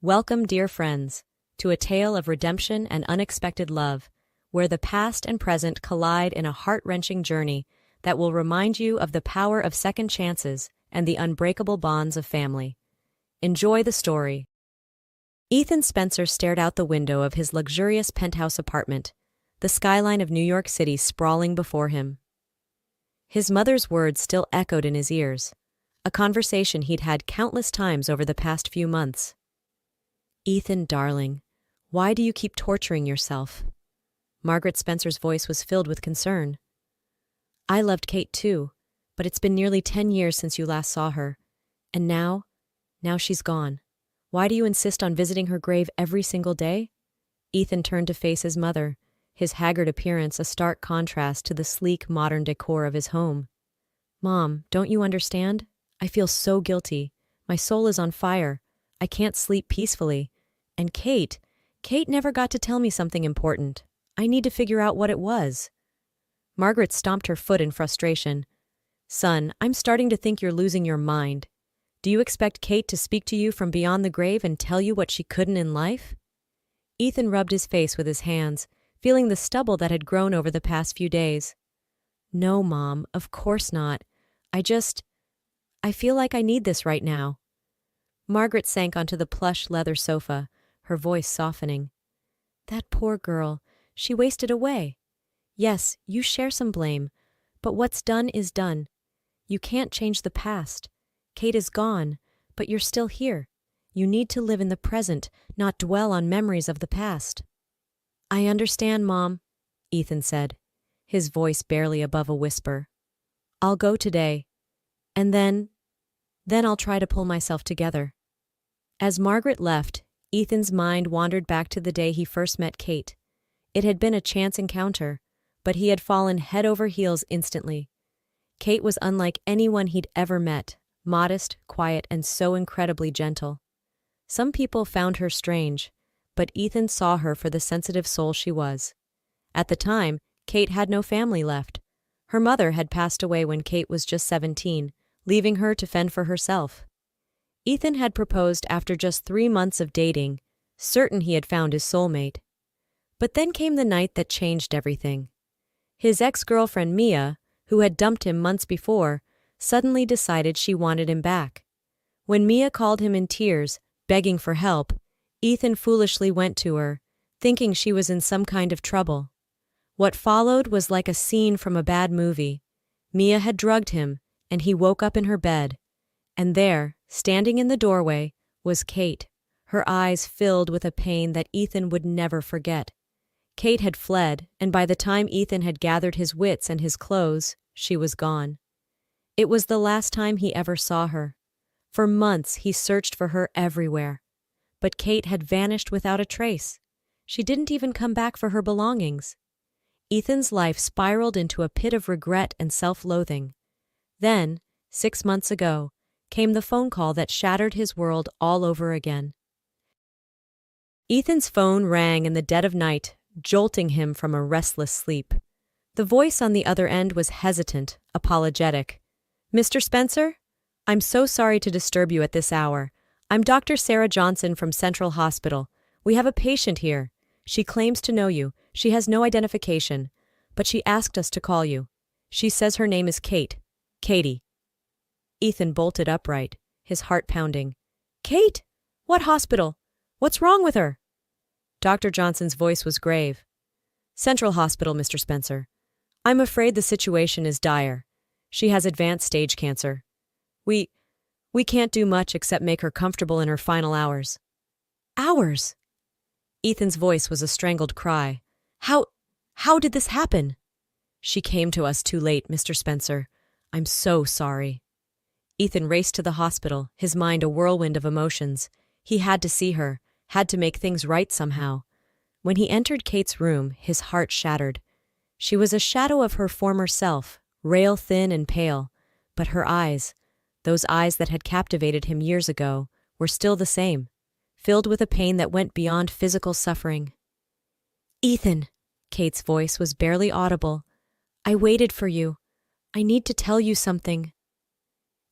Welcome, dear friends, to a tale of redemption and unexpected love, where the past and present collide in a heart-wrenching journey that will remind you of the power of second chances and the unbreakable bonds of family. Enjoy the story. Ethan Spencer stared out the window of his luxurious penthouse apartment, the skyline of New York City sprawling before him. His mother's words still echoed in his ears, a conversation he'd had countless times over the past few months. "Ethan, darling, why do you keep torturing yourself?" Margaret Spencer's voice was filled with concern. "I loved Kate too, but it's been nearly 10 years since you last saw her. And now she's gone. Why do you insist on visiting her grave every single day?" Ethan turned to face his mother, his haggard appearance a stark contrast to the sleek, modern decor of his home. "Mom, don't you understand? I feel so guilty. My soul is on fire. I can't sleep peacefully. And Kate never got to tell me something important. I need to figure out what it was." Margaret stomped her foot in frustration. "Son, I'm starting to think you're losing your mind. Do you expect Kate to speak to you from beyond the grave and tell you what she couldn't in life?" Ethan rubbed his face with his hands, feeling the stubble that had grown over the past few days. "No, Mom, of course not. I feel like I need this right now." Margaret sank onto the plush leather sofa, her voice softening. "That poor girl, she wasted away. Yes, you share some blame, but what's done is done. You can't change the past. Kate is gone, but you're still here. You need to live in the present, not dwell on memories of the past." "I understand, Mom," Ethan said, his voice barely above a whisper. "I'll go today, and then I'll try to pull myself together." As Margaret left, Ethan's mind wandered back to the day he first met Kate. It had been a chance encounter, but he had fallen head over heels instantly. Kate was unlike anyone he'd ever met, modest, quiet, and so incredibly gentle. Some people found her strange, but Ethan saw her for the sensitive soul she was. At the time, Kate had no family left. Her mother had passed away when Kate was just 17, leaving her to fend for herself. Ethan had proposed after just 3 months of dating, certain he had found his soulmate. But then came the night that changed everything. His ex-girlfriend Mia, who had dumped him months before, suddenly decided she wanted him back. When Mia called him in tears, begging for help, Ethan foolishly went to her, thinking she was in some kind of trouble. What followed was like a scene from a bad movie. Mia had drugged him, and he woke up in her bed. And there, standing in the doorway, was Kate, her eyes filled with a pain that Ethan would never forget. Kate had fled, and by the time Ethan had gathered his wits and his clothes, she was gone. It was the last time he ever saw her. For months he searched for her everywhere. But Kate had vanished without a trace. She didn't even come back for her belongings. Ethan's life spiraled into a pit of regret and self-loathing. Then, 6 months ago, came the phone call that shattered his world all over again. Ethan's phone rang in the dead of night, jolting him from a restless sleep. The voice on the other end was hesitant, apologetic. "Mr. Spencer? I'm so sorry to disturb you at this hour. I'm Dr. Sarah Johnson from Central Hospital. We have a patient here. She claims to know you. She has no identification, but she asked us to call you. She says her name is Katie." Ethan bolted upright, his heart pounding. "Kate? What hospital? What's wrong with her?" Dr. Johnson's voice was grave. "Central Hospital, Mr. Spencer. I'm afraid the situation is dire. She has advanced stage cancer. We can't do much except make her comfortable in her final hours." "Hours?" Ethan's voice was a strangled cry. How did this happen?" "She came to us too late, Mr. Spencer. I'm so sorry." Ethan raced to the hospital, his mind a whirlwind of emotions. He had to see her, had to make things right somehow. When he entered Kate's room, his heart shattered. She was a shadow of her former self, rail-thin and pale, but her eyes, those eyes that had captivated him years ago, were still the same, filled with a pain that went beyond physical suffering. "Ethan," Kate's voice was barely audible. "I waited for you. I need to tell you something."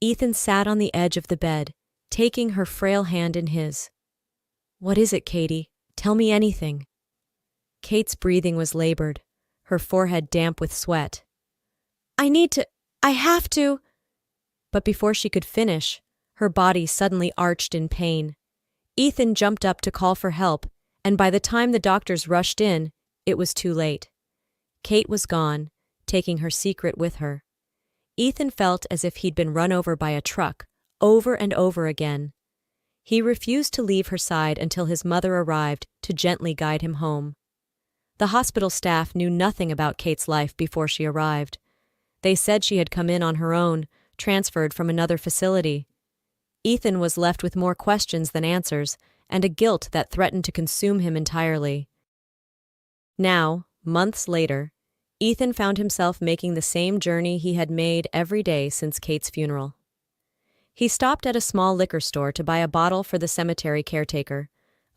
Ethan sat on the edge of the bed, taking her frail hand in his. What is it, Katie? Tell me anything. Kate's breathing was labored, her forehead damp with sweat. I have to. But before she could finish, her body suddenly arched in pain. Ethan jumped up to call for help, and by the time the doctors rushed in, it was too late. Kate was gone, taking her secret with her. Ethan felt as if he'd been run over by a truck, over and over again. He refused to leave her side until his mother arrived to gently guide him home. The hospital staff knew nothing about Kate's life before she arrived. They said she had come in on her own, transferred from another facility. Ethan was left with more questions than answers, and a guilt that threatened to consume him entirely. Now, months later, Ethan found himself making the same journey he had made every day since Kate's funeral. He stopped at a small liquor store to buy a bottle for the cemetery caretaker,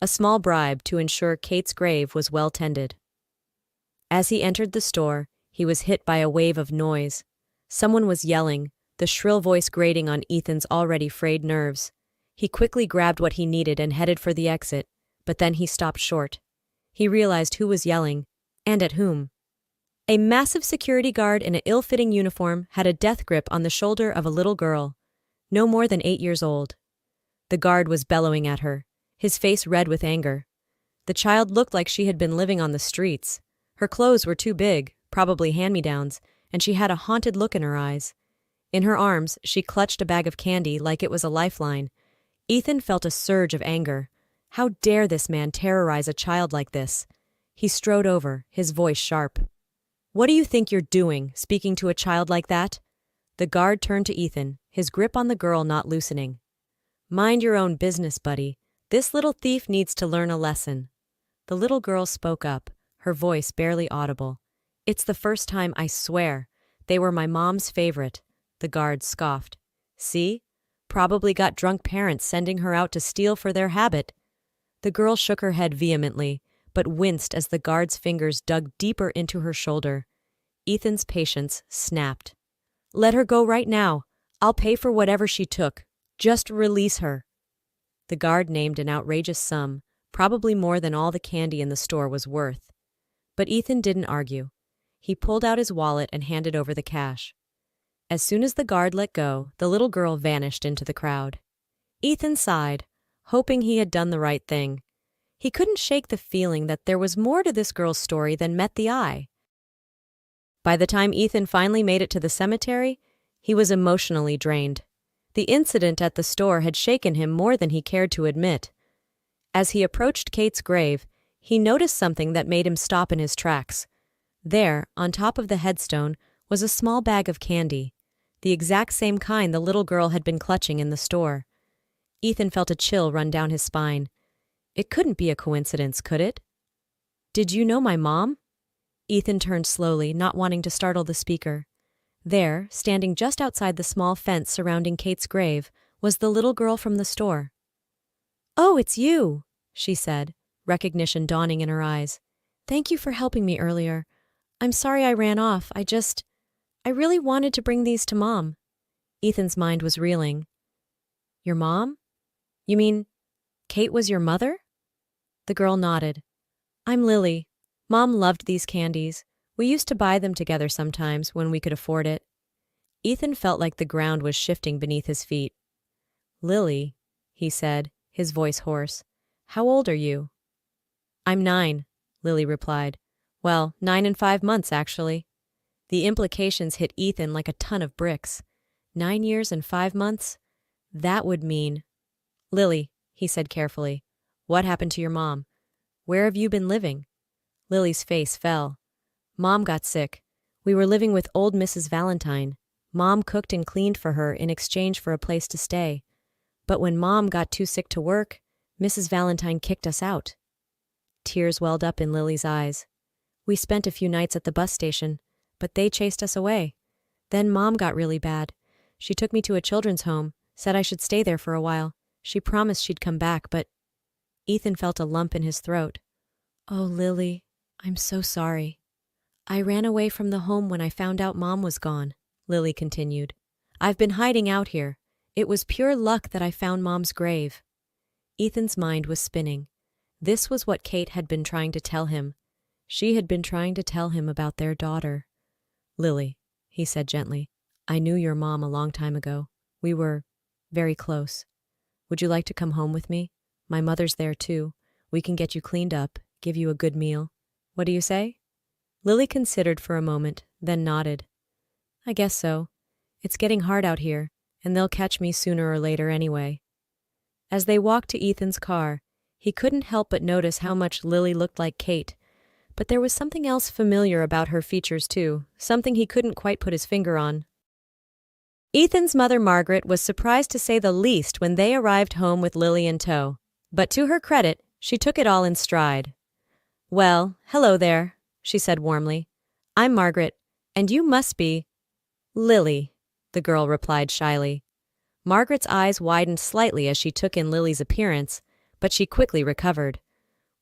a small bribe to ensure Kate's grave was well tended. As he entered the store, he was hit by a wave of noise. Someone was yelling, the shrill voice grating on Ethan's already frayed nerves. He quickly grabbed what he needed and headed for the exit, but then he stopped short. He realized who was yelling, and at whom. A massive security guard in an ill-fitting uniform had a death grip on the shoulder of a little girl, no more than 8 years old. The guard was bellowing at her, his face red with anger. The child looked like she had been living on the streets. Her clothes were too big, probably hand-me-downs, and she had a haunted look in her eyes. In her arms, she clutched a bag of candy like it was a lifeline. Ethan felt a surge of anger. How dare this man terrorize a child like this? He strode over, his voice sharp. "What do you think you're doing, speaking to a child like that?" The guard turned to Ethan, his grip on the girl not loosening. "Mind your own business, buddy. This little thief needs to learn a lesson." The little girl spoke up, her voice barely audible. "It's the first time, I swear. They were my mom's favorite." The guard scoffed. "See? Probably got drunk parents sending her out to steal for their habit." The girl shook her head vehemently, but winced as the guard's fingers dug deeper into her shoulder. Ethan's patience snapped. "Let her go right now. I'll pay for whatever she took. Just release her." The guard named an outrageous sum, probably more than all the candy in the store was worth. But Ethan didn't argue. He pulled out his wallet and handed over the cash. As soon as the guard let go, the little girl vanished into the crowd. Ethan sighed, hoping he had done the right thing. He couldn't shake the feeling that there was more to this girl's story than met the eye. By the time Ethan finally made it to the cemetery, he was emotionally drained. The incident at the store had shaken him more than he cared to admit. As he approached Kate's grave, he noticed something that made him stop in his tracks. There, on top of the headstone, was a small bag of candy, the exact same kind the little girl had been clutching in the store. Ethan felt a chill run down his spine. It couldn't be a coincidence, could it? "Did you know my mom?" Ethan turned slowly, not wanting to startle the speaker. There, standing just outside the small fence surrounding Kate's grave, was the little girl from the store. "Oh, it's you," she said, recognition dawning in her eyes. "Thank you for helping me earlier. I'm sorry I ran off. I really wanted to bring these to Mom." Ethan's mind was reeling. "Your mom? You mean Kate was your mother?" The girl nodded. "I'm Lily. Mom loved these candies. We used to buy them together sometimes when we could afford it." Ethan felt like the ground was shifting beneath his feet. "Lily," he said, his voice hoarse. "How old are you?" "I'm 9, Lily replied. "Well, 9 and 5 months, actually." The implications hit Ethan like a ton of bricks. 9 years and 5 months? That would mean... "Lily," he said carefully, "what happened to your mom? Where have you been living?" Lily's face fell. "Mom got sick. We were living with old Mrs. Valentine. Mom cooked and cleaned for her in exchange for a place to stay. But when Mom got too sick to work, Mrs. Valentine kicked us out." Tears welled up in Lily's eyes. "We spent a few nights at the bus station, but they chased us away. Then Mom got really bad. She took me to a children's home, said I should stay there for a while. She promised she'd come back, but..." Ethan felt a lump in his throat. "Oh, Lily, I'm so sorry. I ran away from the home when I found out Mom was gone," Lily continued. "I've been hiding out here. It was pure luck that I found Mom's grave." Ethan's mind was spinning. This was what Kate had been trying to tell him. She had been trying to tell him about their daughter. "Lily," he said gently, "I knew your mom a long time ago. We were very close. Would you like to come home with me? My mother's there too. We can get you cleaned up, give you a good meal. What do you say?" Lily considered for a moment, then nodded. "I guess so. It's getting hard out here, and they'll catch me sooner or later anyway." As they walked to Ethan's car, he couldn't help but notice how much Lily looked like Kate. But there was something else familiar about her features too, something he couldn't quite put his finger on. Ethan's mother Margaret was surprised to say the least when they arrived home with Lily in tow. But to her credit, she took it all in stride. "Well, hello there," she said warmly. "I'm Margaret, and you must be—" "Lily," the girl replied shyly. Margaret's eyes widened slightly as she took in Lily's appearance, but she quickly recovered.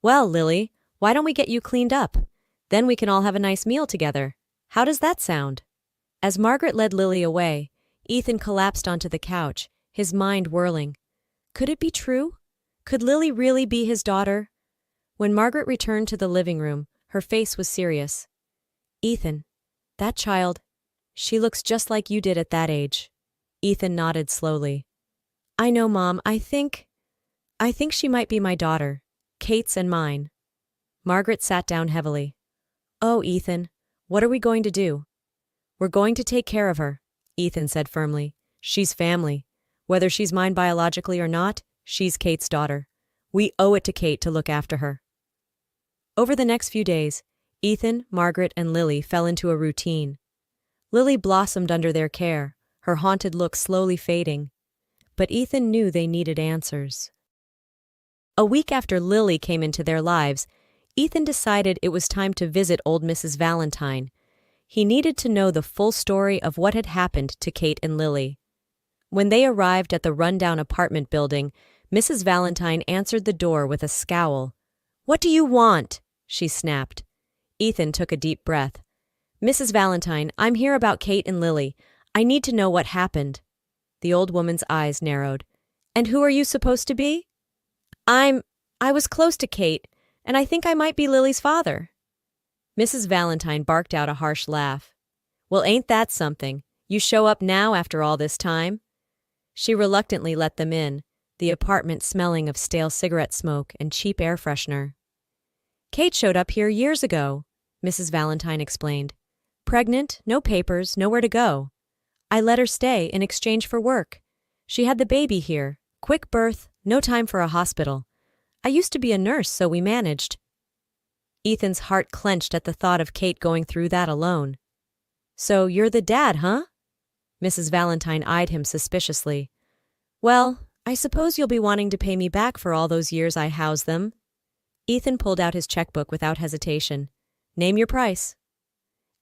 "Well, Lily, why don't we get you cleaned up? Then we can all have a nice meal together. How does that sound?" As Margaret led Lily away, Ethan collapsed onto the couch, his mind whirling. Could it be true? Could Lily really be his daughter? When Margaret returned to the living room, her face was serious. "Ethan, that child, she looks just like you did at that age." Ethan nodded slowly. "I know, Mom. I think she might be my daughter. Kate's and mine." Margaret sat down heavily. "Oh, Ethan, what are we going to do?" "We're going to take care of her," Ethan said firmly. "She's family. Whether she's mine biologically or not, she's Kate's daughter. We owe it to Kate to look after her." Over the next few days, Ethan, Margaret, and Lily fell into a routine. Lily blossomed under their care, her haunted look slowly fading. But Ethan knew they needed answers. A week after Lily came into their lives, Ethan decided it was time to visit old Mrs. Valentine. He needed to know the full story of what had happened to Kate and Lily. When they arrived at the rundown apartment building, Mrs. Valentine answered the door with a scowl. "What do you want?" she snapped. Ethan took a deep breath. "Mrs. Valentine, I'm here about Kate and Lily. I need to know what happened." The old woman's eyes narrowed. "And who are you supposed to be?" I was close to Kate, and I think I might be Lily's father." Mrs. Valentine barked out a harsh laugh. "Well, ain't that something? You show up now after all this time?" She reluctantly let them in, the apartment smelling of stale cigarette smoke and cheap air freshener. "Kate showed up here years ago," Mrs. Valentine explained. "Pregnant, no papers, nowhere to go. I let her stay in exchange for work. She had the baby here, quick birth, no time for a hospital. I used to be a nurse, so we managed." Ethan's heart clenched at the thought of Kate going through that alone. "So you're the dad, huh?" Mrs. Valentine eyed him suspiciously. "Well, I suppose you'll be wanting to pay me back for all those years I housed them." Ethan pulled out his checkbook without hesitation. "Name your price."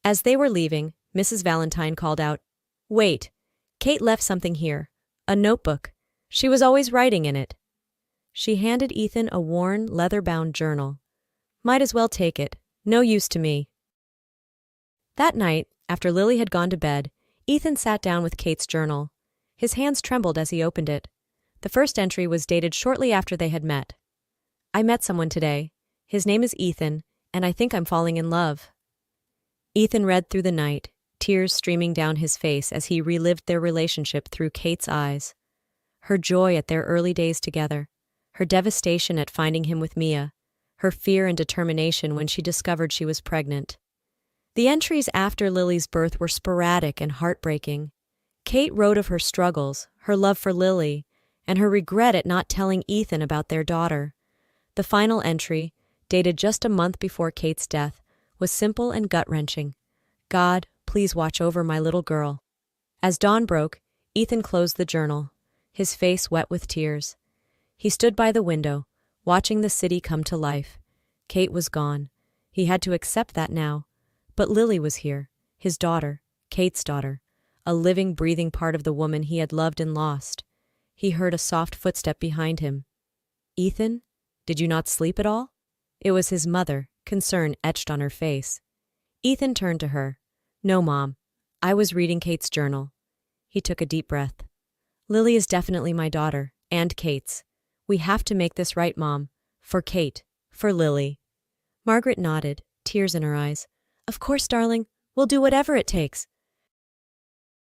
As they were leaving, Mrs. Valentine called out, "Wait, Kate left something here. A notebook. She was always writing in it." She handed Ethan a worn, leather-bound journal. "Might as well take it. No use to me." That night, after Lily had gone to bed, Ethan sat down with Kate's journal. His hands trembled as he opened it. The first entry was dated shortly after they had met. "I met someone today. His name is Ethan, and I think I'm falling in love." Ethan read through the night, tears streaming down his face as he relived their relationship through Kate's eyes. Her joy at their early days together, her devastation at finding him with Mia, her fear and determination when she discovered she was pregnant. The entries after Lily's birth were sporadic and heartbreaking. Kate wrote of her struggles, her love for Lily, and her regret at not telling Ethan about their daughter. The final entry, dated just a month before Kate's death, was simple and gut-wrenching. "God, please watch over my little girl." As dawn broke, Ethan closed the journal, his face wet with tears. He stood by the window, watching the city come to life. Kate was gone. He had to accept that now. But Lily was here, his daughter, Kate's daughter, a living, breathing part of the woman he had loved and lost. He heard a soft footstep behind him. "Ethan, did you not sleep at all?" It was his mother, concern etched on her face. Ethan turned to her. "No, Mom. I was reading Kate's journal." He took a deep breath. "Lily is definitely my daughter, and Kate's. We have to make this right, Mom. For Kate, For Lily. Margaret nodded, tears in her eyes. Of course, darling. We'll do whatever it takes.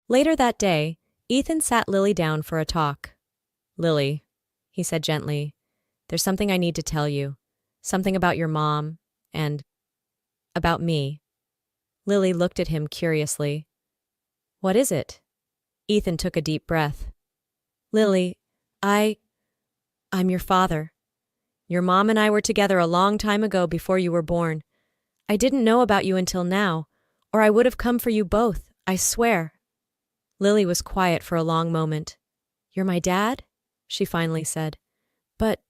Later that day, Ethan sat Lily down for a talk. Lily, he said gently, there's something I need to tell you. Something about your mom, and about me. Lily looked at him curiously. What is it? Ethan took a deep breath. Lily, I'm your father. Your mom and I were together a long time ago before you were born. I didn't know about you until now, or I would have come for you both, I swear. Lily was quiet for a long moment. You're my dad? She finally said. But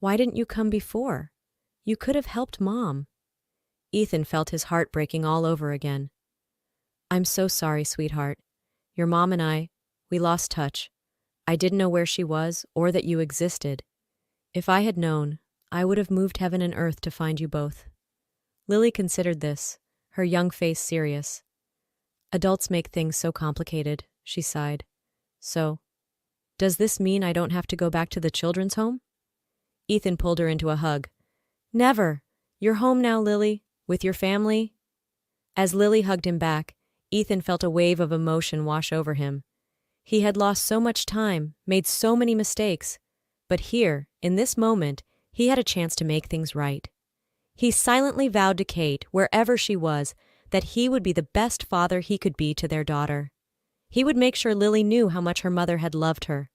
why didn't you come before? You could have helped Mom. Ethan felt his heart breaking all over again. I'm so sorry, sweetheart. Your mom and I, we lost touch. I didn't know where she was or that you existed. If I had known, I would have moved heaven and earth to find you both. Lily considered this, her young face serious. Adults make things so complicated, she sighed. So, does this mean I don't have to go back to the children's home? Ethan pulled her into a hug. Never. You're home now, Lily, with your family. As Lily hugged him back, Ethan felt a wave of emotion wash over him. He had lost so much time, made so many mistakes, but here, in this moment, he had a chance to make things right. He silently vowed to Kate, wherever she was, that he would be the best father he could be to their daughter. He would make sure Lily knew how much her mother had loved her,